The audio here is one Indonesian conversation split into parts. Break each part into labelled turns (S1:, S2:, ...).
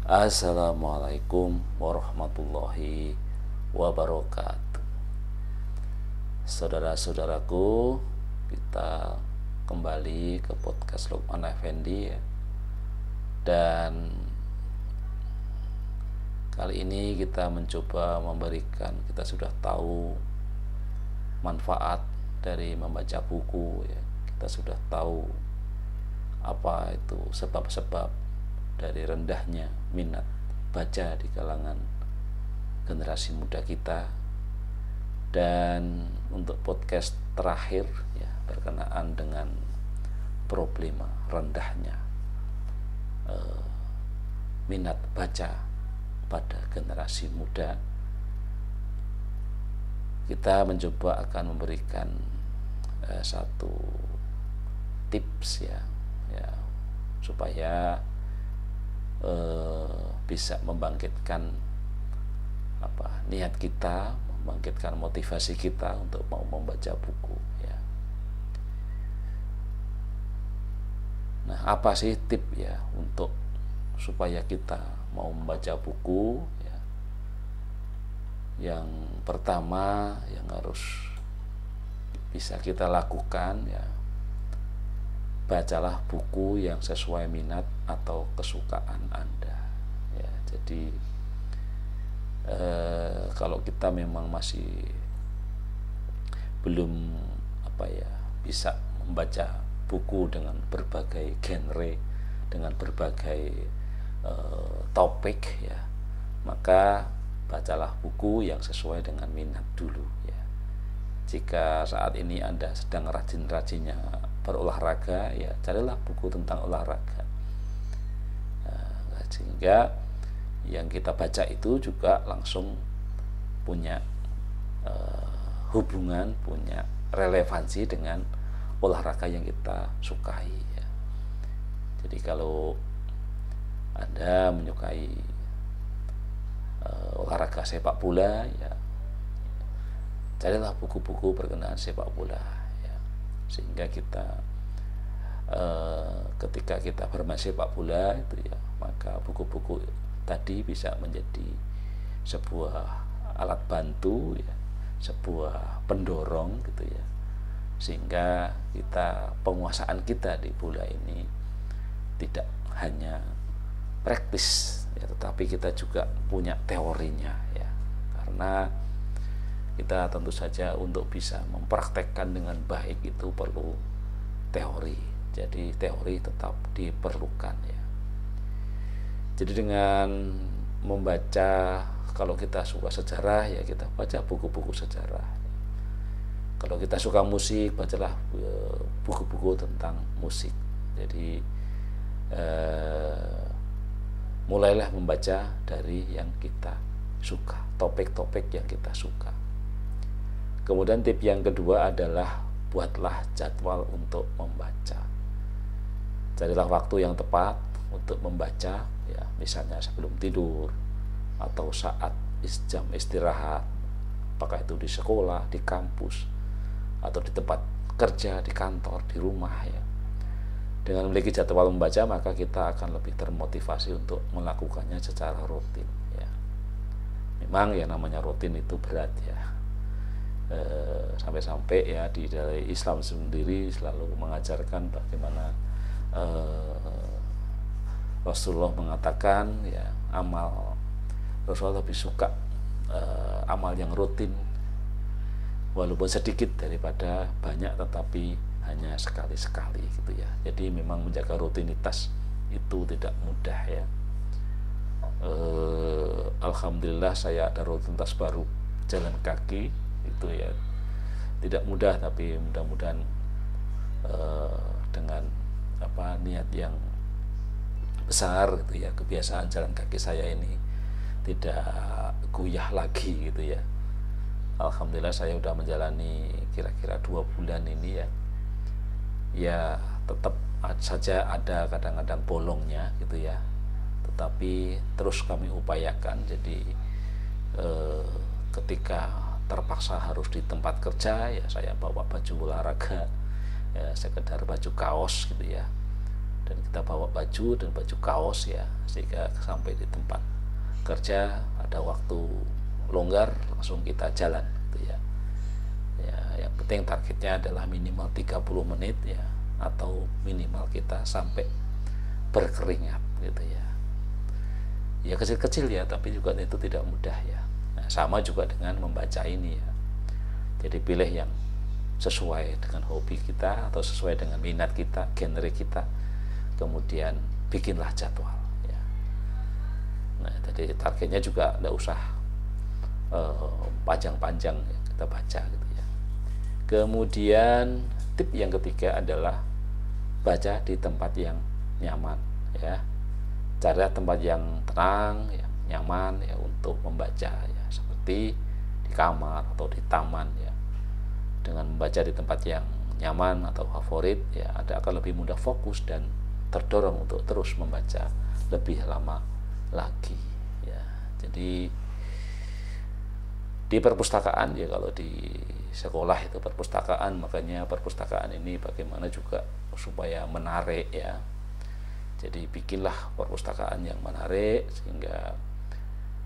S1: Assalamualaikum warahmatullahi wabarakatuh. Saudara-saudaraku, kita kembali ke podcast Lukman Effendi ya. Dan kali ini kita mencoba memberikan, kita sudah tahu manfaat dari membaca buku ya. Kita sudah tahu apa itu sebab-sebab dari rendahnya minat baca di kalangan generasi muda kita. Dan untuk podcast terakhir ya, berkenaan dengan problema rendahnya minat baca pada generasi muda, kita mencoba akan memberikan satu tips ya supaya bisa membangkitkan niat kita, membangkitkan motivasi kita untuk mau membaca buku ya. Nah, apa sih tip ya untuk supaya kita mau membaca buku ya? Yang pertama yang harus bisa kita lakukan ya, bacalah buku yang sesuai minat atau kesukaan Anda ya. Jadi kalau kita memang masih belum bisa membaca buku dengan berbagai genre, dengan berbagai topik ya, maka bacalah buku yang sesuai dengan minat dulu ya. Jika saat ini Anda sedang rajin-rajinnya berolahraga ya, carilah buku tentang olahraga. Sehingga yang kita baca itu juga langsung punya hubungan, punya relevansi dengan olahraga yang kita sukai ya. Jadi kalau Anda menyukai olahraga sepak bola ya, carilah buku-buku berkenaan sepak bola ya. Sehingga kita ketika kita bermain sepak bola itu ya, maka buku-buku tadi bisa menjadi sebuah alat bantu ya, sebuah pendorong gitu ya, sehingga penguasaan kita di bola ini tidak hanya praktis ya, tetapi kita juga punya teorinya ya. Karena kita tentu saja untuk bisa mempraktekkan dengan baik itu perlu teori. Jadi teori tetap diperlukan ya. Jadi dengan membaca, kalau kita suka sejarah ya kita baca buku-buku sejarah. Kalau kita suka musik, bacalah buku-buku tentang musik. Jadi mulailah membaca dari yang kita suka, topik-topik yang kita suka. Kemudian tip yang kedua adalah buatlah jadwal untuk membaca. Carilah waktu yang tepat untuk membaca ya, misalnya sebelum tidur atau saat jam istirahat, apakah itu di sekolah, di kampus, atau di tempat kerja, di kantor, di rumah ya. Dengan memiliki jadwal membaca, maka kita akan lebih termotivasi untuk melakukannya secara rutin ya. Memang ya namanya rutin itu berat ya, sampai-sampai ya di dari Islam sendiri selalu mengajarkan bagaimana Rasulullah mengatakan ya, Rasulullah lebih suka amal yang rutin walaupun sedikit daripada banyak tetapi hanya sekali-sekali gitu ya. Jadi memang menjaga rutinitas itu tidak mudah ya. Alhamdulillah saya ada rutinitas baru, jalan kaki itu ya, tidak mudah tapi mudah-mudahan dengan niat yang besar gitu ya, kebiasaan jalan kaki saya ini tidak goyah lagi gitu ya. Alhamdulillah saya udah menjalani kira-kira 2 bulan ini ya. Ya tetap saja ada kadang-kadang bolongnya gitu ya, tetapi terus kami upayakan. Jadi ketika terpaksa harus di tempat kerja ya, saya bawa baju olahraga ya, sekedar baju kaos gitu ya, dan kita bawa baju dan baju kaos ya, sehingga sampai di tempat kerja ada waktu longgar langsung kita jalan gitu ya. Ya, yang penting targetnya adalah minimal 30 menit ya, atau minimal kita sampai berkeringat gitu ya. Ya kecil-kecil ya, tapi juga itu tidak mudah ya. Nah, sama juga dengan membaca ini ya. Jadi pilih yang sesuai dengan hobi kita atau sesuai dengan minat kita, genre kita, kemudian bikinlah jadwal ya. Nah, jadi targetnya juga tidak usah panjang-panjang ya, kita baca gitu ya. Kemudian tip yang ketiga adalah baca di tempat yang nyaman ya. Cari tempat yang tenang, yang nyaman ya untuk membaca ya, seperti di kamar atau di taman ya. Dengan membaca di tempat yang nyaman atau favorit ya, Anda akan lebih mudah fokus dan terdorong untuk terus membaca lebih lama lagi ya. Jadi di perpustakaan ya, kalau di sekolah itu perpustakaan, makanya perpustakaan ini bagaimana juga supaya menarik ya. Jadi bikinlah perpustakaan yang menarik sehingga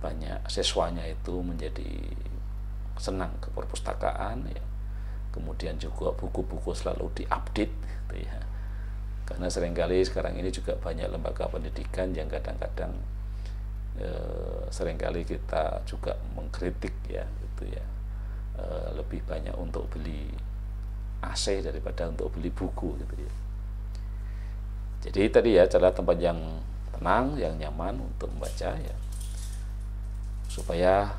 S1: banyak siswanya itu menjadi senang ke perpustakaan ya. Kemudian juga buku-buku selalu diupdate gitu ya. Karena seringkali sekarang ini juga banyak lembaga pendidikan yang kadang-kadang seringkali kita juga mengkritik ya gitu ya, lebih banyak untuk beli AC daripada untuk beli buku gitu ya. Jadi tadi ya, cari tempat yang tenang, yang nyaman untuk membaca ya, supaya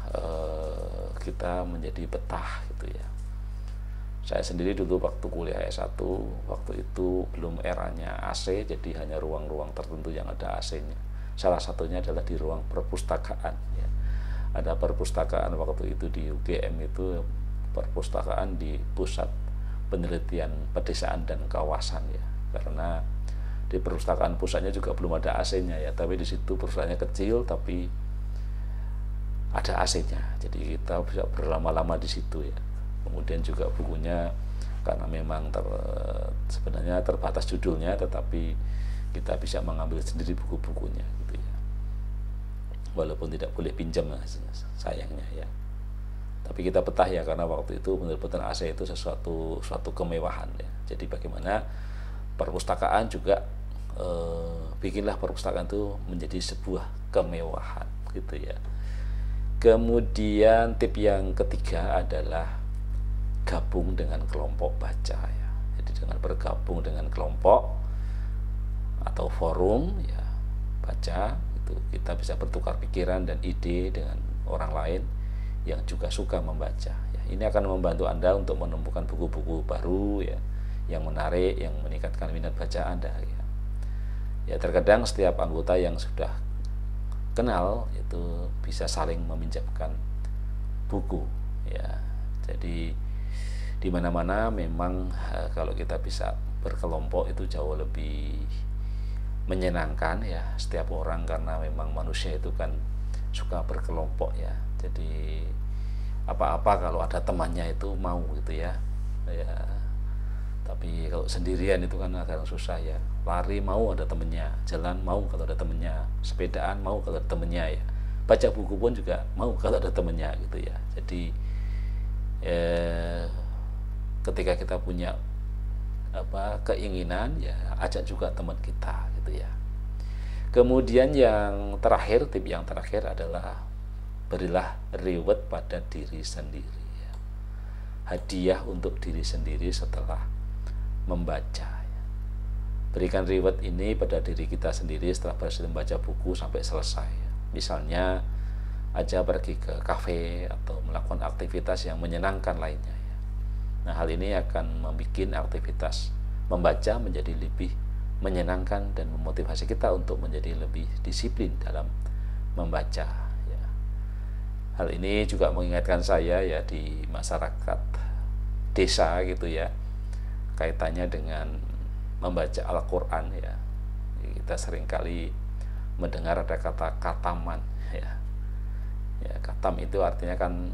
S1: kita menjadi betah gitu ya. Saya sendiri dulu waktu kuliah S1, waktu itu belum eranya AC, jadi hanya ruang-ruang tertentu yang ada AC-nya. Salah satunya adalah di ruang perpustakaan ya. Ada perpustakaan waktu itu di UGM, itu perpustakaan di Pusat Penelitian Pedesaan dan Kawasan ya. Karena di perpustakaan pusatnya juga belum ada AC-nya ya, tapi di situ perusahaannya kecil tapi ada AC-nya. Jadi kita bisa berlama-lama di situ ya. Kemudian juga bukunya karena memang sebenarnya terbatas judulnya, tetapi kita bisa mengambil sendiri buku-bukunya gitu ya. Walaupun tidak boleh pinjam sayangnya ya. Tapi kita betah ya, karena waktu itu benar-benar AC itu suatu kemewahan ya. Jadi bagaimana perpustakaan juga bikinlah perpustakaan itu menjadi sebuah kemewahan gitu ya. Kemudian tip yang ketiga adalah gabung dengan kelompok baca ya. Jadi dengan bergabung dengan kelompok atau forum ya baca itu, kita bisa bertukar pikiran dan ide dengan orang lain yang juga suka membaca ya. Ini akan membantu Anda untuk menemukan buku-buku baru ya, yang menarik, yang meningkatkan minat baca Anda ya. Ya terkadang setiap anggota yang sudah kenal itu bisa saling meminjamkan buku ya. Jadi di mana-mana memang kalau kita bisa berkelompok itu jauh lebih menyenangkan ya setiap orang, karena memang manusia itu kan suka berkelompok ya. Jadi apa-apa kalau ada temannya itu mau gitu ya. Ya. Tapi kalau sendirian itu kan agak susah ya. Lari mau ada temennya, jalan mau kalau ada temennya, sepedaan mau kalau ada temennya ya. Baca buku pun juga mau kalau ada temennya gitu ya. Jadi ketika kita punya keinginan ya, ajak juga teman kita gitu ya. Kemudian yang terakhir, tip yang terakhir adalah berilah reward pada diri sendiri ya. Hadiah untuk diri sendiri setelah membaca ya. Berikan reward ini pada diri kita sendiri setelah berhasil membaca buku sampai selesai ya. Misalnya aja pergi ke kafe atau melakukan aktivitas yang menyenangkan lainnya ya. Nah, hal ini akan membuat aktivitas membaca menjadi lebih menyenangkan dan memotivasi kita untuk menjadi lebih disiplin dalam membaca ya. Hal ini juga mengingatkan saya ya, di masyarakat desa gitu ya, kaitannya dengan membaca Al-Quran ya. Kita seringkali mendengar ada kata kataman ya. Ya, katam itu artinya kan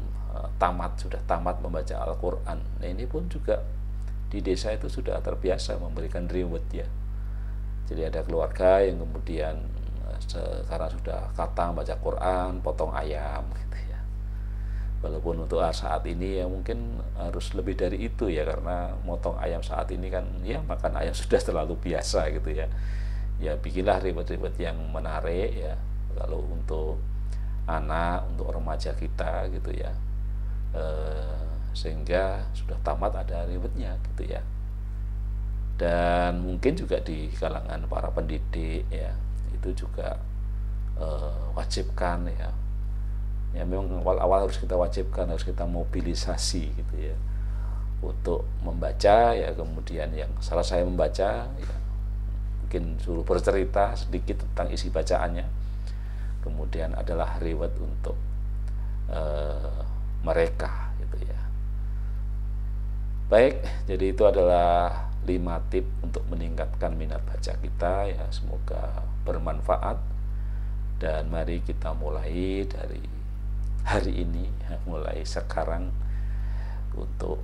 S1: tamat, sudah tamat membaca Al-Quran. Nah, ini pun juga di desa itu sudah terbiasa memberikan reward ya. Jadi ada keluarga yang kemudian sekarang sudah kata baca Quran, potong ayam gitu ya. Walaupun untuk saat ini ya mungkin harus lebih dari itu ya, karena motong ayam saat ini kan ya makan ayam sudah terlalu biasa gitu ya. Ya bikinlah ribet-ribet yang menarik ya, kalau untuk anak, untuk remaja kita gitu ya, sehingga sudah tamat ada ribetnya gitu ya. Dan mungkin juga di kalangan para pendidik ya, itu juga wajibkan ya. Ya memang awal-awal harus kita wajibkan, harus kita mobilisasi gitu ya untuk membaca ya. Kemudian yang salah saya membaca ya, mungkin suruh bercerita sedikit tentang isi bacaannya. Kemudian adalah reward untuk mereka gitu ya. Baik, jadi itu adalah 5 tip untuk meningkatkan minat baca kita ya. Semoga bermanfaat, dan mari kita mulai dari hari ini ya, mulai sekarang untuk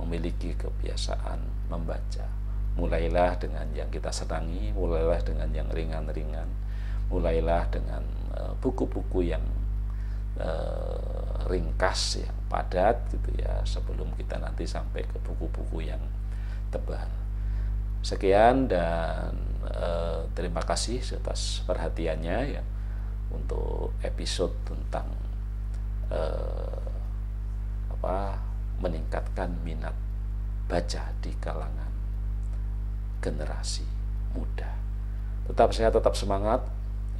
S1: memiliki kebiasaan membaca. Mulailah dengan yang kita senangi, mulailah dengan yang ringan-ringan, mulailah dengan buku-buku yang ringkas, yang padat gitu ya, sebelum kita nanti sampai ke buku-buku yang tebal. Sekian, dan terima kasih atas perhatiannya ya untuk episode tentang meningkatkan minat baca di kalangan generasi muda. Tetap sehat, tetap semangat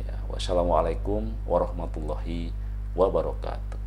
S1: ya. Wassalamualaikum warahmatullahi wabarakatuh.